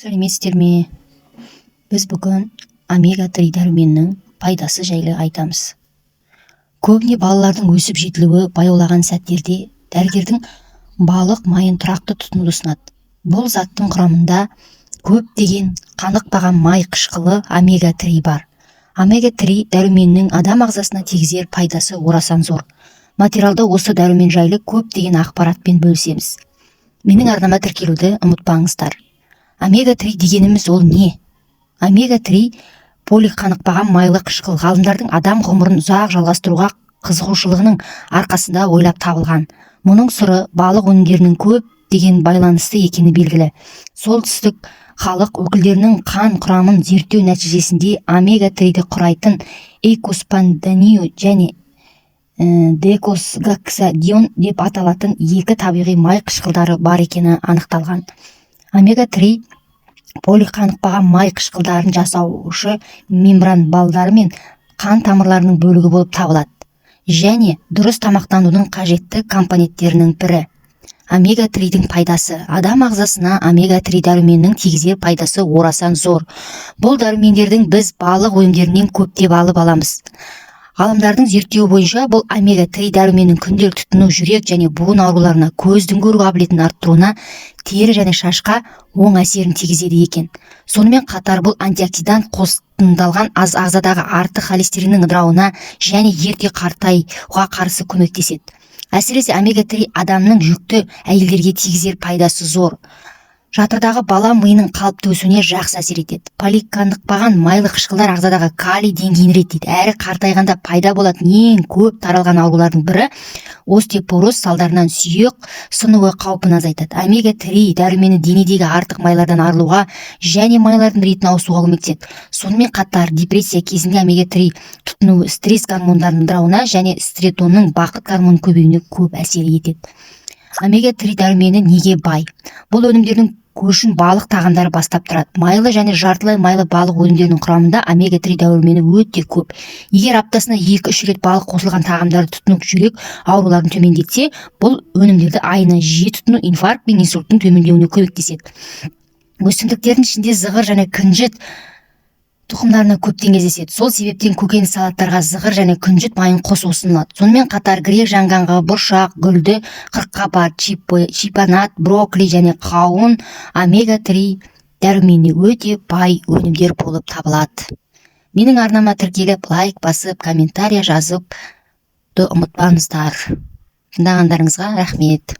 Сәлеметсіздер ме? Біз бүгін омега-3 дәруменнің пайдасы жайлы айтамыз. Көбіне балалардың өсіп жетілуі баяулаған сәттерде дәрігердің балық майын тұрақты тұтынуды ұсынады. Бұл заттың құрамында көптеген қанықпаған май қышқылы омега-3 бар. Омега-3 дәруменнің адам ағзасына тигізер пайдасы орасан зор. Материалда осы дәрумен жайлы көптеген ақпаратпен бөлісеміз. Менің арнама тіркелуді ұмытпаңыздар. Омега-3 дегеніміз ол не? Омега-3 полиқанықпаған майлы қышқыл ғалымдардың адам ғұмырын ұзақ жалғастыруға қызығушылығының арқасында ойлап табылған. Мұның сыры балық өнімдерінің көптеген байланысты екені белгілі. Солтүстік халық өкілдерінің қан құрамын зерттеу нәтижесінде омега-3-ді құрайтын эйкоспанданию және декосгоксадион деп аталатын екі табиғи май қышқылдары бар екені анықталған. Омега-3 полиқанықпаған май қышқылдарын жасаушы мембран балдары мен қан тамырларының бөлігі болып табылады және дұрыс тамақтанудың қажетті компоненттерінің бірі. Омега-3-дің пайдасы. Адам ағзасына омега-3 дәруменнің тигізер пайдасы орасан зор. Бұл дәрумендердің біз балық өнімдерінен көптеп алып аламыз. Ғалымдардың зерттеуі бойынша бұл омега-3 дәруменнің күнделікті тұтыну жүрек және буын ауруларына, көздің көру қабілетін арттыруына, тері және шашқа оң әсерін тигізеді екен. Сонымен қатар бұл антиоксидант қосындалған ағзадағы артық холестериннің ыдырауына және ерте қартаюға қарсы көмектеседі. Әсіресе омега-3 адамның жүкті әйелдерге тигізер пайдасы зор. Жатырдағы бала миының қалыпты өсуіне жақсы әсер етеді. Полиқанықпаған майлы қышқылдар ағзадағы калий деңгейін реттейді. Әрі қартайғанда пайда болатын ең көп таралған аурулардың бірі остеопороз салдарынан сүйек сынуы қаупін азайтады. Омега-3 дәрумені денедегі артық майлардан арылуға және майлардың ретіне ауысуға көмектеседі. Сонымен қатар депрессия кезінде омега-3 тұтыну стресс гормондарының ыдырауына және стретонның бақыт гормонының көбеюіне көп әсер етеді. Омега-3 дәрумені неге бай? Бұл өнімдердің көшін балық тағамдары бастап тұрады. Майлы және жартылай майлы балық өнімдерінің құрамында омега-3 дәрумені өте көп. Егер аптасына 2-3 рет балық қосылған тағамдарды тұтыну жүрек ауруларын төмендетсе, бұл өнімдерді айына жиі тұтыну инфаркт пен инсульттың төмендеуіне көмектеседі. Өсімдіктердің ішінде зығыр және күнжіт тұқымдарына көптен кездеседі. Сол себептен көкөніс салаттарға зығыр және күнжіт майын қосу ұсынылады. Сонымен қатар грек жаңғағы, бұршақ, гүлді, қырыққабат, шипанат, брокколи және қауын омега-3 дәруменіне өте бай өнімдер болып табылады. Менің арнама тіркеліп, лайк басып, комментария жазып ұмытпаңыздар. Тыңдағандарыңызға рахмет.